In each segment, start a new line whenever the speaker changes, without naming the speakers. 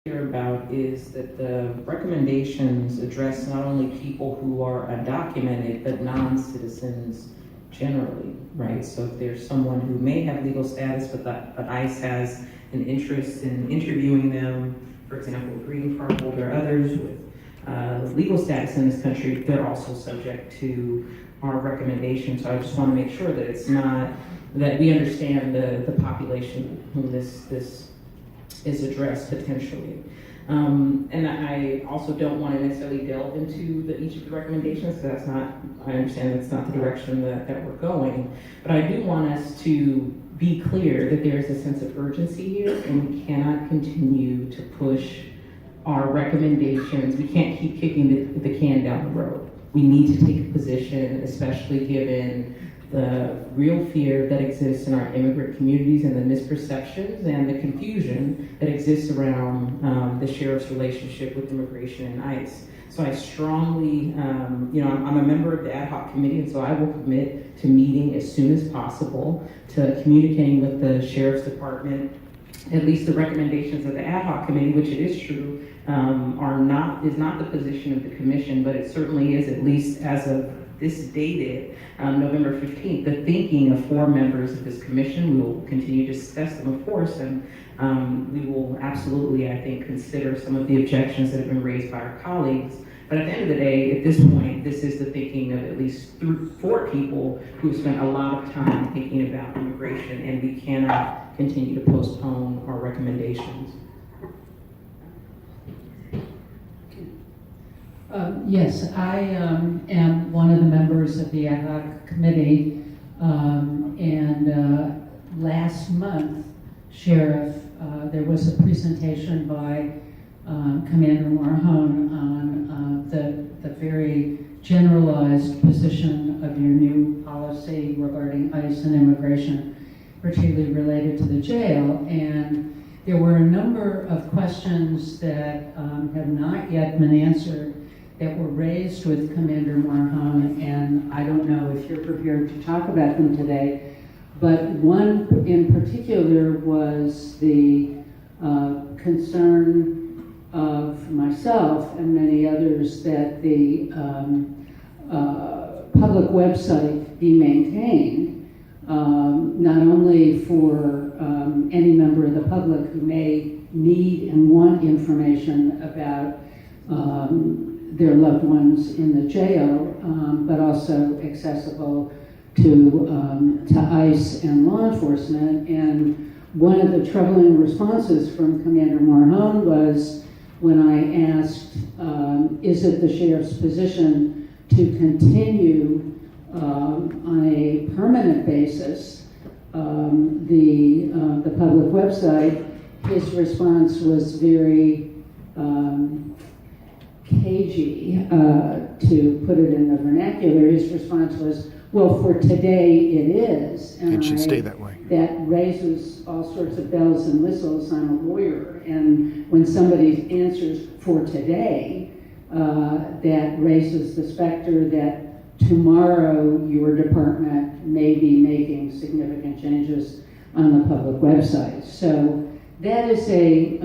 Here about is that the recommendations address not only people who are undocumented, but non-citizens generally, right? So if there's someone who may have legal status, but ICE has an interest in interviewing them, for example, a green card holder, others with legal status in this country, they're also subject to our recommendations. So I just want to make sure that it's not, that we understand the population whom this is addressed potentially. And I also don't want to necessarily delve into each of the recommendations, because that's not, I understand that's not the direction that we're going. But I do want us to be clear that there is a sense of urgency here, and we cannot continue to push our recommendations. We can't keep kicking the can down the road. We need to take a position, especially given the real fear that exists in our immigrant communities and the misperceptions and the confusion that exists around the sheriff's relationship with immigration and ICE. So I strongly, I'm a member of the ad hoc committee, and so I will commit to meeting as soon as possible, to communicating with the sheriff's department. At least the recommendations of the ad hoc committee, which it is true, is not the position of the commission, but it certainly is, at least as of this dated November 15th, the thinking of 4 members of this commission. We will continue to discuss them, of course, and we will absolutely, I think, consider some of the objections that have been raised by our colleagues. But at the end of the day, at this point, this is the thinking of at least 4 people who have spent a lot of time thinking about immigration, and we cannot continue to postpone our recommendations.
Yes, I am one of the members of the ad hoc committee, and last month, Sheriff, there was a presentation by Commander Marhone on the very generalized position of your new policy regarding ICE and immigration, particularly related to the jail. And there were a number of questions that have not yet been answered that were raised with Commander Marhone, and I don't know if you're prepared to talk about them today, but one in particular was the concern of myself and many others that the public website be maintained, not only for any member of the public who may need and want information about their loved ones in the jail, but also accessible to ICE and law enforcement. And one of the troubling responses from Commander Marhone was when I asked, is it the sheriff's position to continue on a permanent basis the public website, his response was very cagey, to put it in the vernacular. His response was, well, for today it is. And
it should stay that way.
That raises all sorts of bells and whistles. I'm a lawyer, and when somebody answers for today, that raises the specter that tomorrow your department may be making significant changes on the public website. So that is a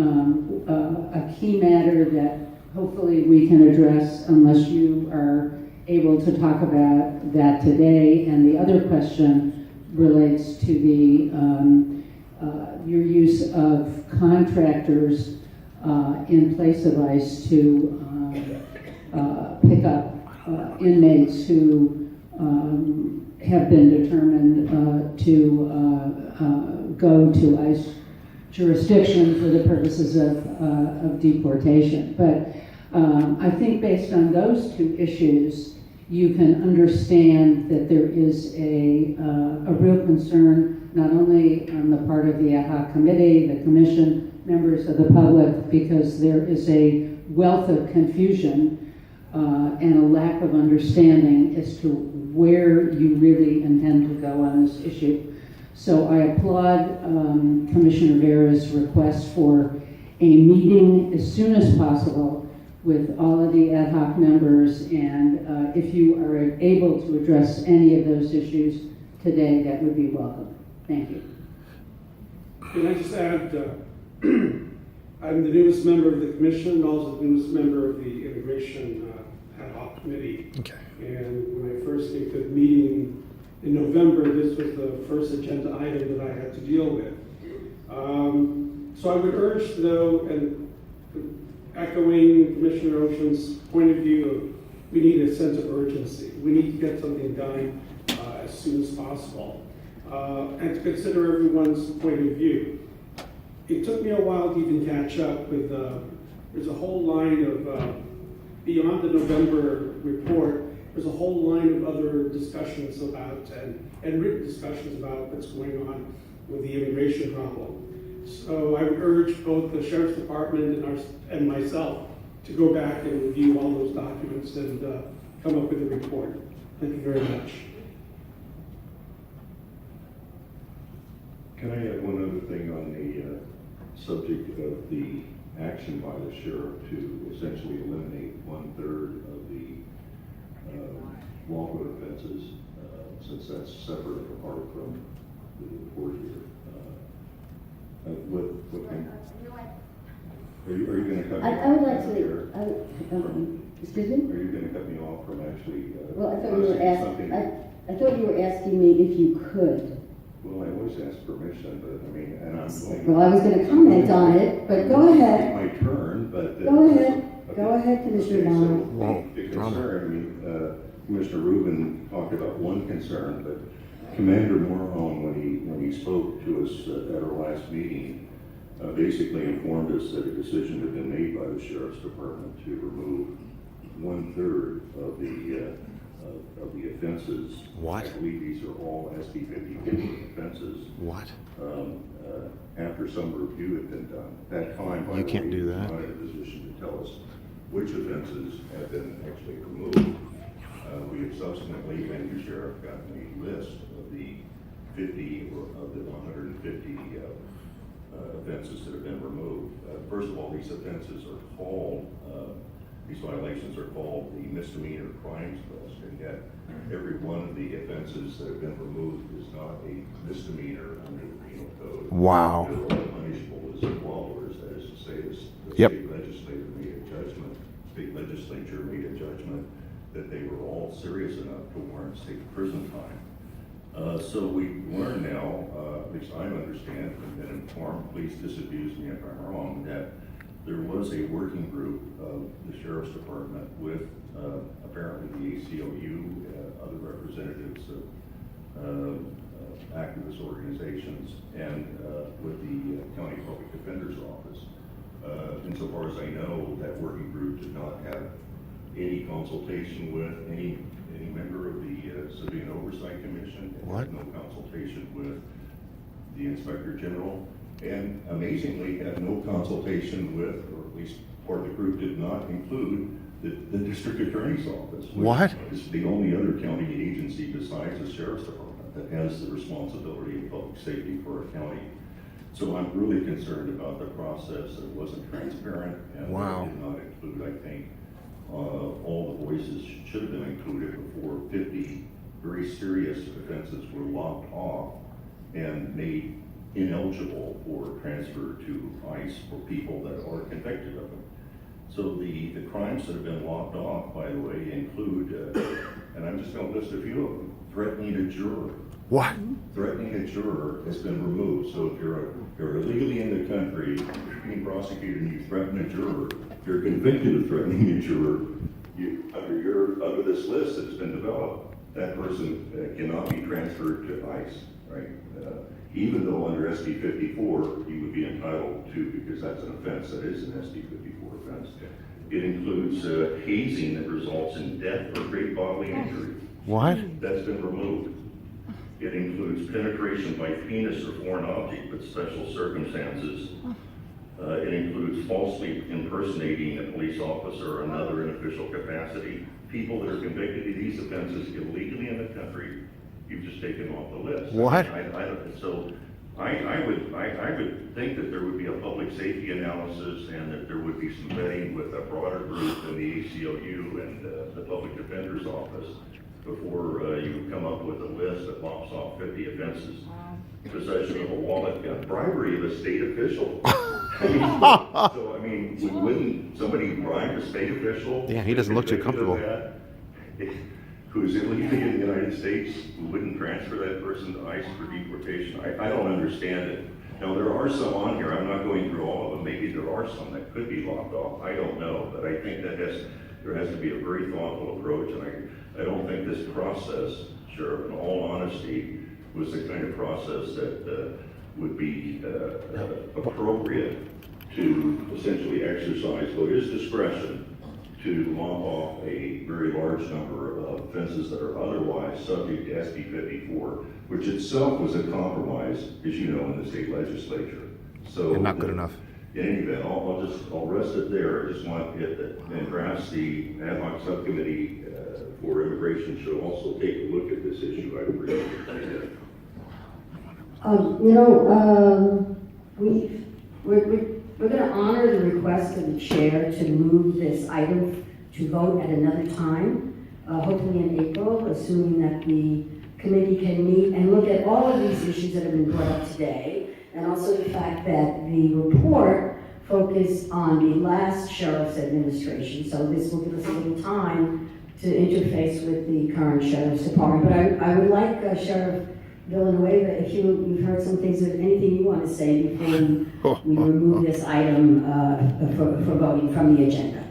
key matter that hopefully we can address, unless you are able to talk about that today. And the other question relates to the your use of contractors in place of ICE to pick up inmates who have been determined to go to ICE jurisdiction for the purposes of deportation. But I think based on those 2 issues, you can understand that there is a real concern, not only on the part of the ad hoc committee, the commission, members of the public, because there is a wealth of confusion and a lack of understanding as to where you really intend to go on this issue. So I applaud Commissioner Vera's request for a meeting as soon as possible with all of the ad hoc members, and if you are able to address any of those issues today, that would be welcome. Thank you.
Can I just add,
I'm the newest member of the commission, and also the newest member of the immigration ad hoc committee.
Okay.
And when I first came to the meeting in November, this was the first agenda item that I had to deal with. So I would urge, though, and echoing Commissioner Ocean's point of view, we need a sense of urgency. We need to get something done as soon as possible, and to consider everyone's point of view. It took me a while to even catch up with, there's a whole line of, beyond the November report, there's a whole line of other discussions about, and written discussions about what's going on with the immigration problem. So I would urge both the Sheriff's Department and myself to go back and review all those documents and come up with a report. Thank you very much.
Can I add one other thing on the subject of the action by the sheriff to essentially eliminate 1/3 of the lawful offenses, since that's separate and apart from the report here. What can, are you going to cut me off?
I would like
Chair?
to, excuse me?
Are you going to cut me off from actually?
Well, I thought you were
saying something?
I thought you were asking me if you could.
Well, I always ask permission, but I mean, and I'm going.
Well, I was gonna comment on it, but go ahead.
My turn, but.
Go ahead.
Okay.
Go ahead, Commissioner
Okay,
Bonner.
so
Whoa,
the
drama.
concern, I mean, Commissioner Rubin talked about one concern, but Commander Morone, when he spoke to us at our last meeting, basically informed us that a decision had been made by the Sheriff's Department to remove 1/3 of the offenses.
What?
I believe these are all SB 50 offenses.
What?
After some review had been done. That time, by
You
the
can't
way,
do
he was
that.
not in a position to tell us which offenses have been actually removed. We have subsequently, and your sheriff, gotten a list of the 50 or of the 150 offenses that have been removed. First of all, these offenses are called, these violations are called the misdemeanor crimes list, and yet every one of the offenses that have been removed is not a misdemeanor under the penal code.
Wow.
They're all punishable as followers, that is to say, the
Yep.
state legislature made a judgment that they were all serious enough to warrant state prison time. So we learn now, at least I understand, and been informed, please disabuse me if I'm wrong, that there was a working group of the Sheriff's Department with apparently the ACLU, other representatives of activist organizations, and with the County Public Defender's Office. Insofar as I know, that working group did not have any consultation with any member of the Civilian Oversight Commission. It
What?
had no consultation with the Inspector General, and amazingly had no consultation with, or at least part of the group did not include, the District Attorney's Office. Which
What?
is the only other county agency besides the Sheriff's Department that has the responsibility of public safety for a county. So I'm really concerned about the process. It wasn't transparent, and
Wow.
it did not include, I think, all the voices should have been included before 50 very serious offenses were locked off and made ineligible for transfer to ICE for people that are convicted of them. So the crimes that have been locked off, by the way, include, and I'm just going to list a few of them, threatening a juror.
What?
Threatening a juror has been removed. So if you're illegally in the country, you're being prosecuted, and you threaten a juror, you're convicted of threatening a juror, under this list that's been developed, that person cannot be transferred to ICE, right? Even though under SB 54, you would be entitled to, because that's an offense, that is an SB 54 offense. It includes hazing that results in death or great bodily injury.
What?
That's been removed. It includes penetration by penis or foreign object with special circumstances. It includes falsely impersonating a police officer or another in official capacity. People that are convicted of these offenses illegally in the country, you've just taken off the list.
What?
So I would think that there would be a public safety analysis, and that there would be some vetting with a broader group than the ACLU and the Public Defender's Office before you come up with a list that locks off 50 offenses. Possession of a wallet, bribery of a state official. So, I mean, wouldn't somebody bribe a state official?
Yeah, he doesn't look too
convicted of
comfortable.
that, who's illegally in the United States, who wouldn't transfer that person to ICE for deportation? I don't understand it. Now, there are some on here, I'm not going through all of them, maybe there are some that could be locked off, I don't know, but I think that there has to be a very thoughtful approach, and I don't think this process, Sheriff, in all honesty, was the kind of process that would be appropriate to essentially exercise voters' discretion to lop off a very large number of offenses that are otherwise subject to SB 54, which itself was a compromise, as you know, in the state legislature. So
And not good enough.
In any event, I'll rest it there. I just want it that, and perhaps the ad hoc subcommittee for immigration should also take a look at this issue. I appreciate it.
We're going to honor the request of the chair to move this item to vote at another time, hopefully in April, assuming that the committee can meet and look at all of these issues that have been brought up today, and also the fact that the report focused on the last sheriff's administration, so this will give us a little time to interface with the current sheriff's department. But I would like Sheriff Villanueva, if you've heard some things, or anything you want to say before we remove this item for voting from the agenda.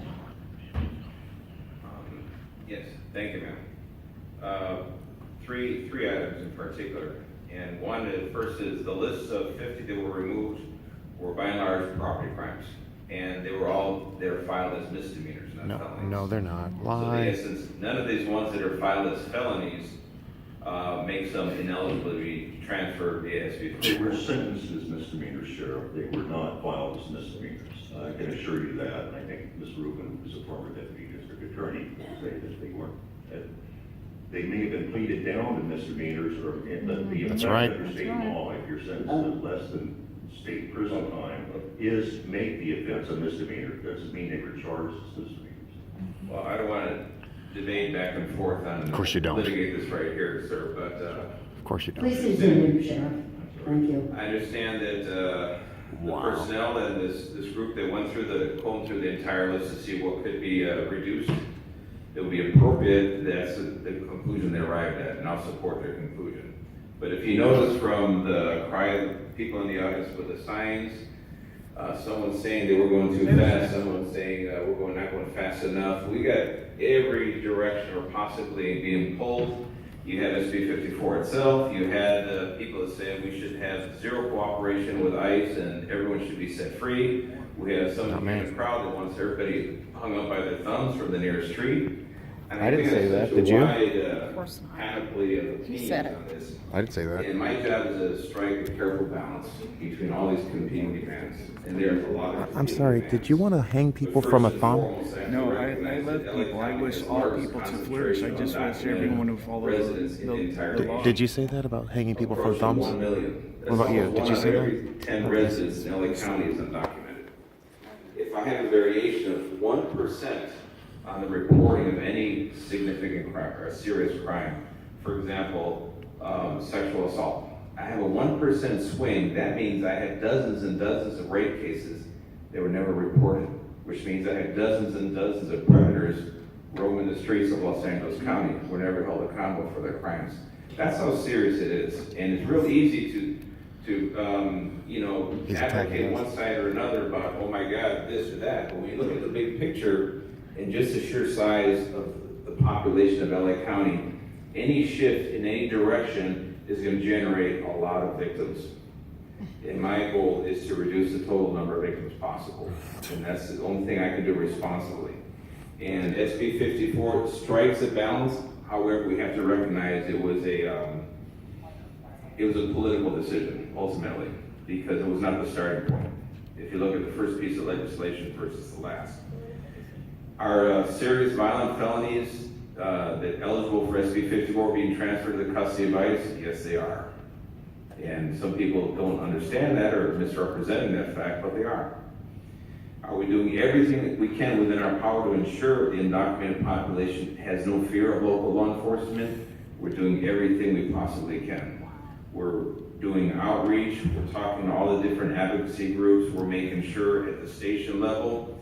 Yes, thank you, ma'am. Three items in particular, and one is, first is the list of 50 that were removed were by and large property crimes, and they're filed as misdemeanors, not felonies.
No, they're not.
So in
Lie.
essence, none of these ones that are filed as felonies makes them ineligible to be transferred via SB.
They were sentenced as misdemeanors, Sheriff. They were not filed as misdemeanors. I can assure you that. And I think Ms. Rubin, who's a former deputy district attorney, will say that they weren't. They may have been pleaded down to misdemeanors, or the
That's
effect
right.
under state law, if you're sentenced to less than state prison time, is make the offense a misdemeanor. Doesn't mean they were charged as misdemeanors.
Well, I don't want to debate back and forth on.
Of course you don't.
Litigate this right here, sir, but.
Of course you don't.
Please continue, Sheriff. Thank you.
I understand that the personnel and this group that went through combed through the entire list to see what could be reduced. It would be appropriate, that's the conclusion they arrived at, and I'll support their conclusion. But if you notice from the cry of people in the audience with the signs, someone's saying they were going too fast, someone's saying we're not going fast enough. We got every direction or possibly being pulled. You had SB 54 itself, you had people that said we should have zero cooperation with ICE and everyone should be set free. We had someone in the crowd that wants everybody hung up by their thumbs from the nearest street. And
I didn't say that.
such a
Did you?
Wide, panoply of opinions on this.
I didn't say that.
And my job is to strike a careful balance between all these competing demands. And there's a lot of.
I'm sorry, did you want to hang people from a thumb?
No, I love people. I wish all people to flourish. I just wish everyone would follow the law.
Did you say that about hanging people from thumbs?
1 million.
What about you? Did you say that?
Every 10 residents in LA County is undocumented. If I have a variation of 1% on the reporting of any significant crime or a serious crime, for example, sexual assault, I have a 1% swing. That means I had dozens and dozens of rape cases that were never reported, which means I had dozens and dozens of predators roaming the streets of Los Angeles County who were never held accountable for their crimes. That's how serious it is, and it's real easy to advocate one side or another about, oh my God, this or that. But when you look at the big picture and just the sheer size of the population of LA County, any shift in any direction is going to generate a lot of victims. And my goal is to reduce the total number of victims possible. And that's the only thing I can do responsibly. And SB 54 strikes a balance. However, we have to recognize it was a political decision, ultimately, because it was not the starting point. If you look at the first piece of legislation versus the last. Are serious violent felonies that eligible for SB 54 being transferred to the custody of ICE? Yes, they are. And some people don't understand that or misrepresenting that fact, but they are. Are we doing everything that we can within our power to ensure the undocumented population has no fear of local law enforcement? We're doing everything we possibly can. We're doing outreach, we're talking to all the different advocacy groups, we're making sure at the station level,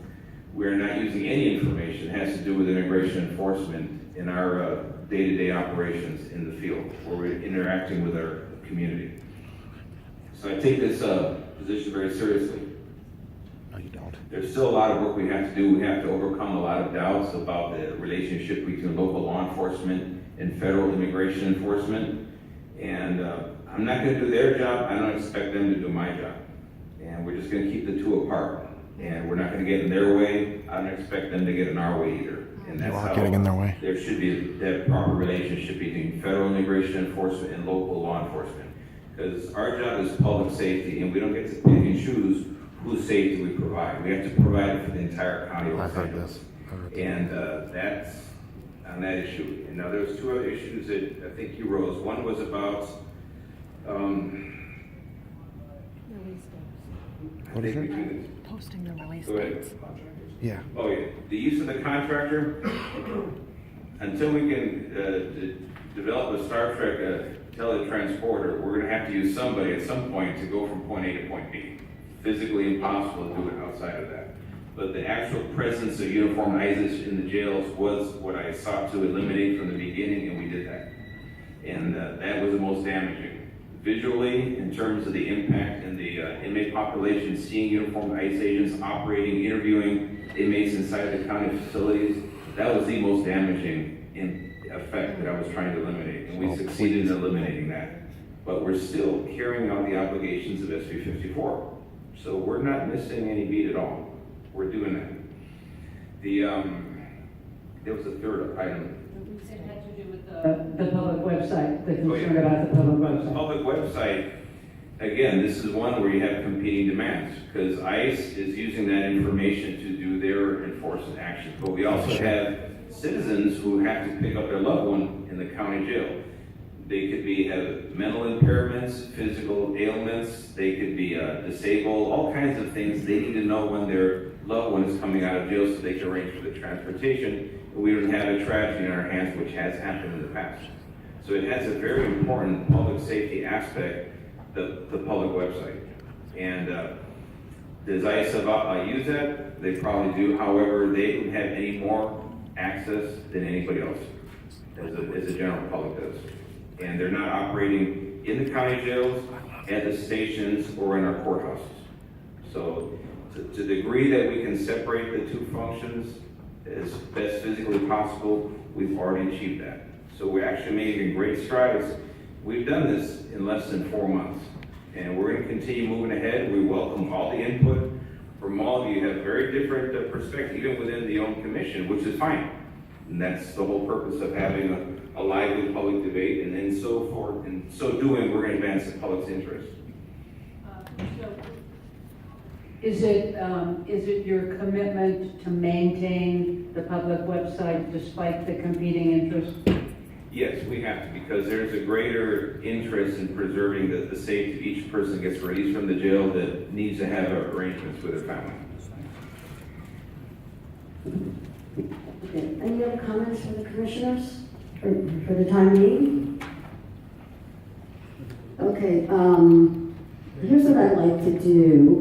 we're not using any information that has to do with immigration enforcement in our day-to-day operations in the field, where we're interacting with our community. So I take this position very seriously.
No, you don't.
There's still a lot of work we have to do. We have to overcome a lot of doubts about the relationship between local law enforcement and federal immigration enforcement. And I'm not gonna do their job. I don't expect them to do my job. And we're just gonna keep the two apart. And we're not gonna get in their way. I don't expect them to get in our way either. And
You
that's
are
how
getting in their way.
there should be that proper relationship between federal immigration enforcement and local law enforcement. Because our job is public safety, and we don't get to pick and choose whose safety we provide. We have to provide it for the entire county of
I've
Los
heard
Angeles.
this. I've heard this.
And that's on that issue. And now there's two other issues that I think you rose. One was about,
What is it?
Posting the release
Go ahead.
dates.
Yeah.
Oh, yeah, the use of the contractor, until we can develop a Star Trek teletransporter, we're gonna have to use somebody at some point to go from point A to point B. Physically impossible to do it outside of that. But the actual presence of uniformed ISIS in the jails was what I sought to eliminate from the beginning, and we did that. And that was the most damaging. Visually, in terms of the impact in the inmate population, seeing uniformed ICE agents operating, interviewing inmates inside the county facilities, that was the most damaging effect that I was trying to eliminate, and we succeeded in eliminating that. But we're still carrying out the obligations of SB 54. So we're not missing any beat at all. We're doing that. There was a third item.
It had to do with the public website, the concern about the public
The
website.
public website, again, this is one where you have competing demands, because ICE is using that information to do their enforcement actions. But we also have citizens who have to pick up their loved one in the county jail. They could have mental impairments, physical ailments, they could be disabled, all kinds of things. They need to know when their loved one is coming out of jail so they can arrange for the transportation. We don't have a tragedy in our hands, which has happened in the past. So it has a very important public safety aspect, the public website. And does ICE use that? They probably do. However, they don't have any more access than anybody else, as the general public does. And they're not operating in the county jails, at the stations, or in our courthouses. So to the degree that we can separate the two functions as best physically possible, we've already achieved that. So we're actually making great strides. We've done this in less than 4 months, and we're going to continue moving ahead. We welcome all the input from all of you. Have very different perspectives, even within the own commission, which is fine. And that's the whole purpose of having a lively public debate, and then so forth. And so doing, we're going to advance the public's interest.
Is it your commitment to maintain the public website despite the competing interests?
Yes, we have to, because there's a greater interest in preserving the safety of each person that gets released from the jail that needs to have arrangements with their family.
Okay, any other comments from the commissioners for the time being? Okay, here's what I'd like to do.